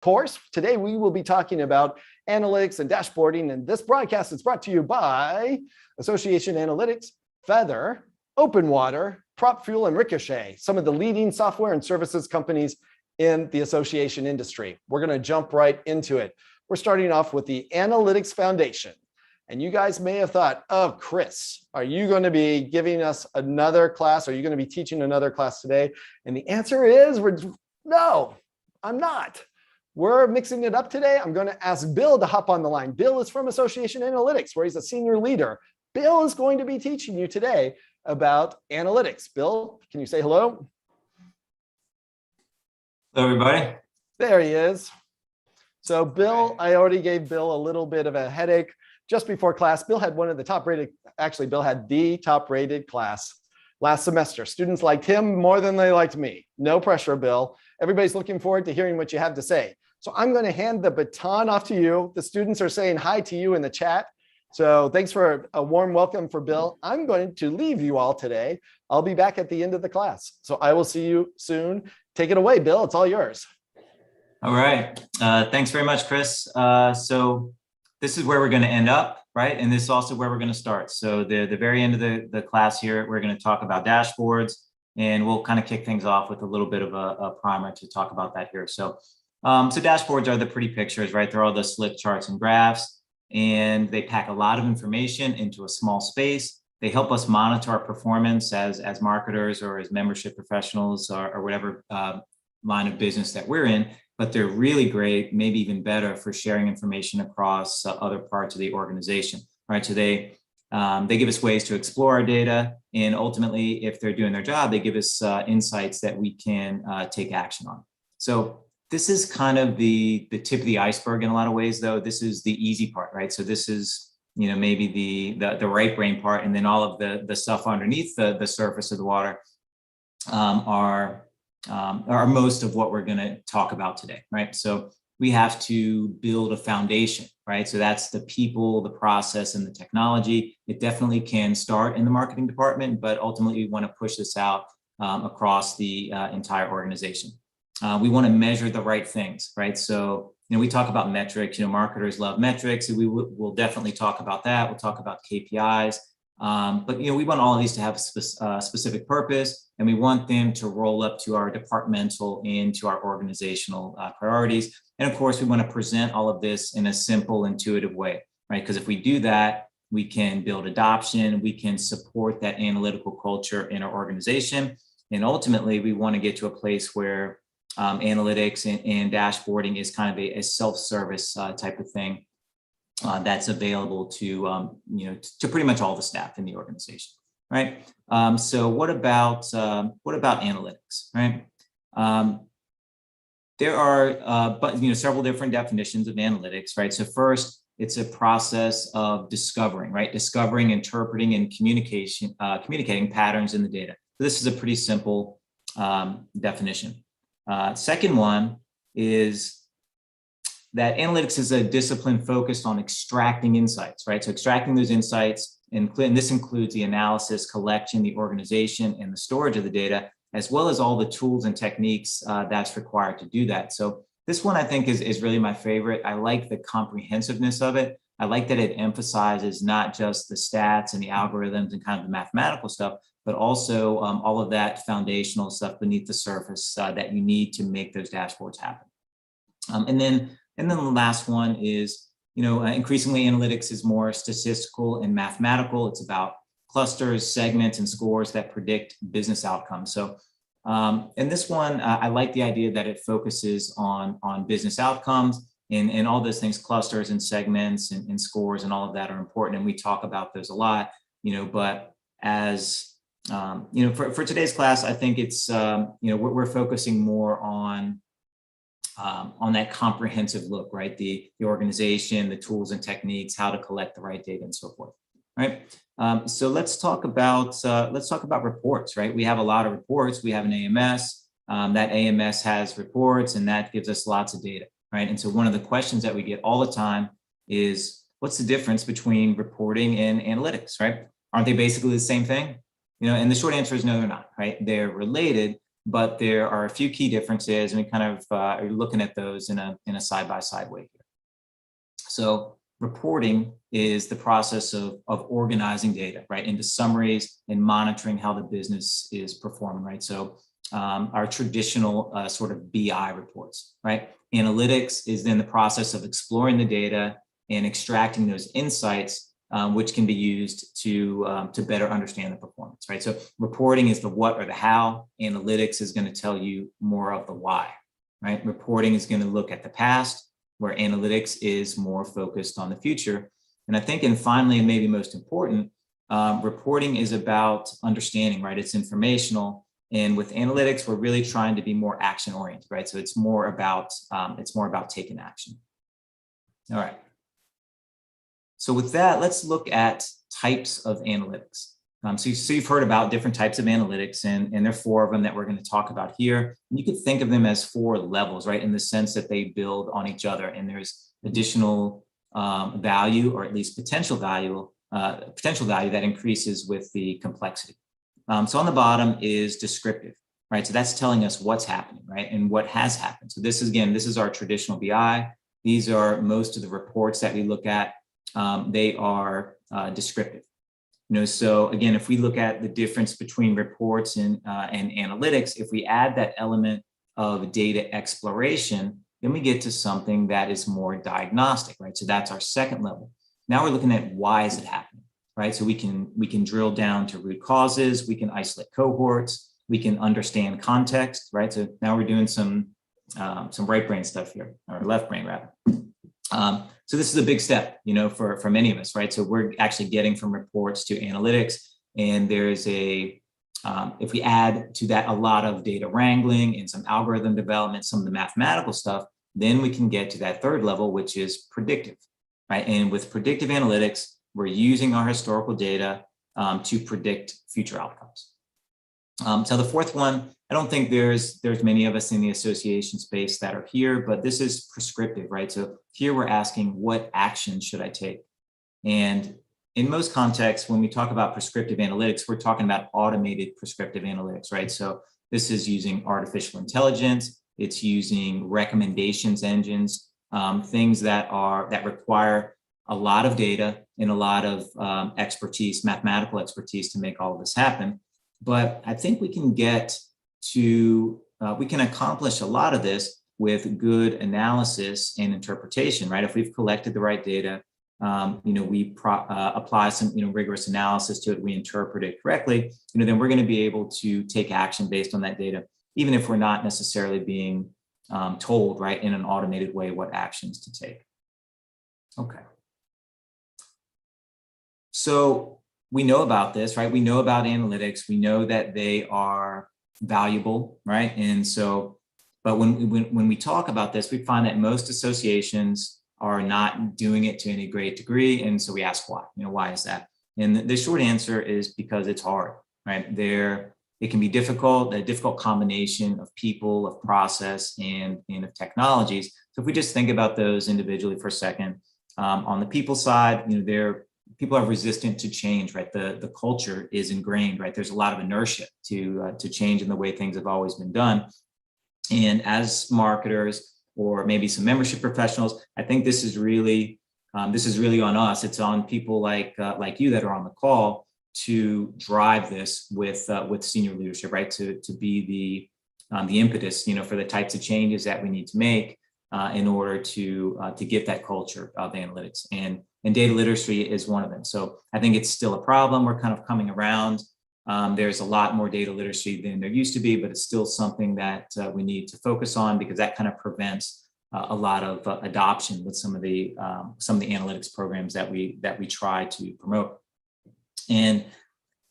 course. Today, we will be talking about analytics and dashboarding, and this broadcast is brought to you by Association Analytics, Feather, Open Water, Prop Fuel, and Ricochet, some of the leading software and services companies in the association industry. We're going to jump right into it. We're starting off with the Analytics Foundation. And you guys may have thought, oh, Chris, are you going to be giving us another class? Are you going to be teaching another class today? And the answer is, no, I'm not. We're mixing it up today. I'm going to ask Bill to hop on the line. Bill is from Association Analytics, where he's a senior leader. Bill is going to be teaching you today about analytics. Bill, can you say hello? Hello, everybody. There he is. So Bill, I already gave Bill a little bit of a headache. Just before class, Bill had one of the top rated, actually, Bill had the top rated class last semester. Students liked him more than they liked me. No pressure, Bill. Everybody's looking forward to hearing what you have to say. So I'm going to hand the baton off to you. The students are saying hi to you in the chat. So thanks for a warm welcome for Bill. I'm going to leave you all today. I'll be back at the end of the class. So I will see you soon. Take it away, Bill. It's all yours. All right. Thanks very much, Chris. So this is where we're going to end up, right? And this is also where we're going to start. So the very end of the class here, we're going to talk about dashboards, and we'll kind of kick things off with a little bit of a primer to talk about that here. So dashboards are the pretty pictures, right? They're all the slick charts and graphs, and they pack a lot of information into a small space. They help us monitor our performance as marketers or as membership professionals or whatever line of business that we're in. But they're really great, maybe even better for sharing information across other parts of the organization, right? So they give us ways to explore our data, and ultimately, if they're doing their job, they give us insights that we can take action on. So this is kind of the tip of the iceberg in a lot of ways, though. This is the easy part, right? So this is, maybe the right brain part, and then all of the stuff underneath the surface of the water are most of what we're going to talk about today, right? So we have to build a foundation, right? So that's the people, the process, and the technology. It definitely can start in the marketing department, but ultimately we want to push this out across the entire organization. We want to measure the right things, right? So, we talk about metrics, marketers love metrics. So we'll definitely talk about that. We'll talk about KPIs. But we want all of these to have a specific purpose, and we want them to roll up to our departmental and to our organizational priorities. And of course, we want to present all of this in a simple, intuitive way, right? Because if we do that, we can build adoption, we can support that analytical culture in our organization. And ultimately, we want to get to a place where analytics and dashboarding is kind of a self-service type of thing. That's available to pretty much all the staff in the organization, right? So what about analytics, right? There are several different definitions of analytics, right? So first, it's a process of discovering, right? Discovering, interpreting, and communicating patterns in the data. So this is a pretty simple definition. Second one is that analytics is a discipline focused on extracting insights, right? So extracting those insights, and this includes the analysis, collection, the organization, and the storage of the data, as well as all the tools and techniques that's required to do that. So this one, I think, is really my favorite. I like the comprehensiveness of it. I like that it emphasizes not just the stats and the algorithms and kind of the mathematical stuff, but also all of that foundational stuff beneath the surface that you need to make those dashboards happen. And then the last one is, increasingly analytics is more statistical and mathematical. It's about clusters, segments, and scores that predict business outcomes. So in this one, I like the idea that it focuses on business outcomes, and all those things, clusters and segments and scores and all of that are important. And we talk about those a lot, but as for today's class, I think it's, we're focusing more on that comprehensive look, right? The organization, the tools and techniques, how to collect the right data, and so forth, right? So let's talk about reports, right? We have a lot of reports. We have an AMS. That AMS has reports, and that gives us lots of data, right? And so one of the questions that we get all the time is, what's the difference between reporting and analytics, right? Aren't they basically the same thing? And the short answer is no, they're not, right? They're related, but there are a few key differences, and we kind of are looking at those in a side-by-side way here. So reporting is the process of organizing data, right, into summaries and monitoring how the business is performing, right? So our traditional sort of BI reports, right? Analytics is then the process of exploring the data and extracting those insights, which can be used to better understand the performance, right? So reporting is the what or the how. Analytics is going to tell you more of the why, right? Reporting is going to look at the past, where analytics is more focused on the future. And I think, and finally, and maybe most important, reporting is about understanding, right? It's informational. And with analytics, we're really trying to be more action oriented, right? So it's more about taking action. All right. So with that, let's look at types of analytics. So you've heard about different types of analytics, and there are 4 of them that we're going to talk about here. And you could think of them as 4 levels, right, in the sense that they build on each other, and there's additional value, or at least potential value that increases with the complexity. So on the bottom is descriptive, right? So that's telling us what's happening, right, and what has happened. So this is our traditional BI. These are most of the reports that we look at. They are descriptive. So again, if we look at the difference between reports and analytics, if we add that element of data exploration, then we get to something that is more diagnostic, right? So that's our second level. Now we're looking at why is it happening, right? So we can drill down to root causes, we can isolate cohorts, we can understand context, right? So now we're doing some right brain stuff here, or left brain rather. So this is a big step, for many of us, right? So we're actually getting from reports to analytics, and there's if we add to that a lot of data wrangling and some algorithm development, some of the mathematical stuff, then we can get to that third level, which is predictive, right? And with predictive analytics, we're using our historical data to predict future outcomes. So the fourth one, I don't think there's many of us in the association space that are here, but this is prescriptive, right? So here we're asking, what action should I take? And in most contexts, when we talk about prescriptive analytics, we're talking about automated prescriptive analytics, right? So this is using artificial intelligence. It's using recommendations engines, things that require a lot of data and a lot of expertise, mathematical expertise to make all of this happen. But I think we can we can accomplish a lot of this with good analysis and interpretation, right? If we've collected the right data, we apply some, rigorous analysis to it, we interpret it correctly, then we're going to be able to take action based on that data, even if we're not necessarily being told, right, in an automated way what actions to take. Okay. So we know about this, right? We know about analytics. We know that they are valuable, right? And so, but when we talk about this, we find that most associations are not doing it to any great degree. And so we ask why, why is that? And the short answer is because it's hard, right? It can be difficult, a difficult combination of people, of process, and of technologies. So if we just think about those individually for a second, on the people side, people are resistant to change, right? The culture is ingrained, right? There's a lot of inertia to change in the way things have always been done. And as marketers, or maybe some membership professionals, I think this is really on us. It's on people like you that are on the call to drive this with senior leadership, right? To be the impetus, for the types of changes that we need to make in order to get that culture of analytics. And data literacy is one of them. So I think it's still a problem. We're kind of coming around. There's a lot more data literacy than there used to be, but it's still something that we need to focus on, because that kind of prevents a lot of adoption with some of the analytics programs that we try to promote. And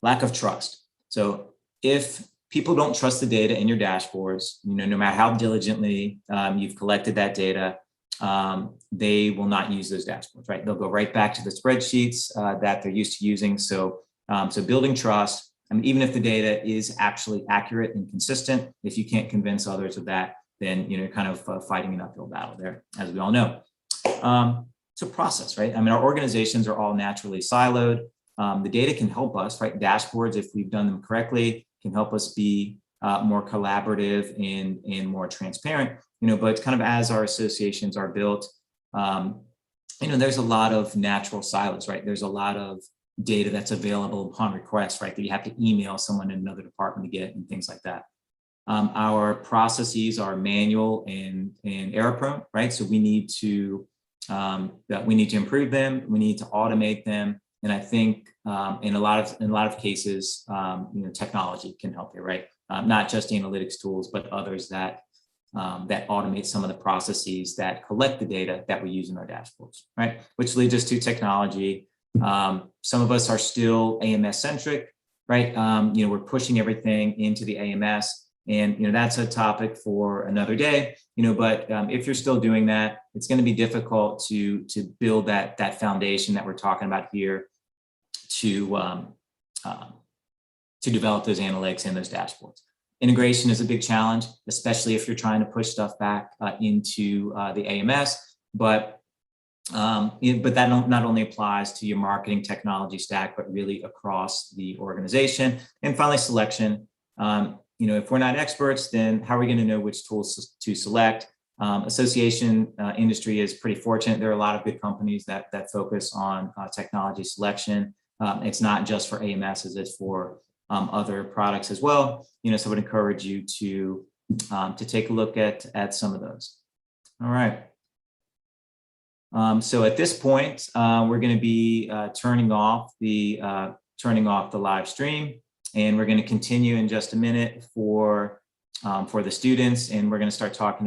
lack of trust. So if people don't trust the data in your dashboards, no matter how diligently you've collected that data, they will not use those dashboards, right? They'll go right back to the spreadsheets that they're used to using. So building trust, even if the data is actually accurate and consistent, if you can't convince others of that, then you're kind of fighting an uphill battle there, as we all know. So process, right? Our organizations are all naturally siloed. The data can help us, right? Dashboards, if we've done them correctly, can help us be more collaborative and more transparent, but kind of as our associations are built, there's a lot of natural silos, right? There's a lot of data that's available upon request, right? That you have to email someone in another department to get and things like that. Our processes are manual and error prone, right? So we need to improve them. We need to automate them. And I think in a lot of cases, technology can help here, right? Not just analytics tools, but others that automate some of the processes that collect the data that we use in our dashboards, right? Which leads us to technology. Some of us are still AMS centric, right? We're pushing everything into the AMS, and that's a topic for another day. But if you're still doing that, it's going to be difficult to build that foundation that we're talking about here to develop those analytics and those dashboards. Integration is a big challenge, especially if you're trying to push stuff back into the AMS. But that not only applies to your marketing technology stack, but really across the organization. And finally, selection. If we're not experts, then how are we going to know which tools to select? Association industry is pretty fortunate. There are a lot of good companies that focus on technology selection. It's not just for AMSs, it's for other products as well. So I would encourage you to take a look at some of those. All right. So at this point, we're going to be turning off the live stream, and we're going to continue in just a minute for the students, and we're going to start talking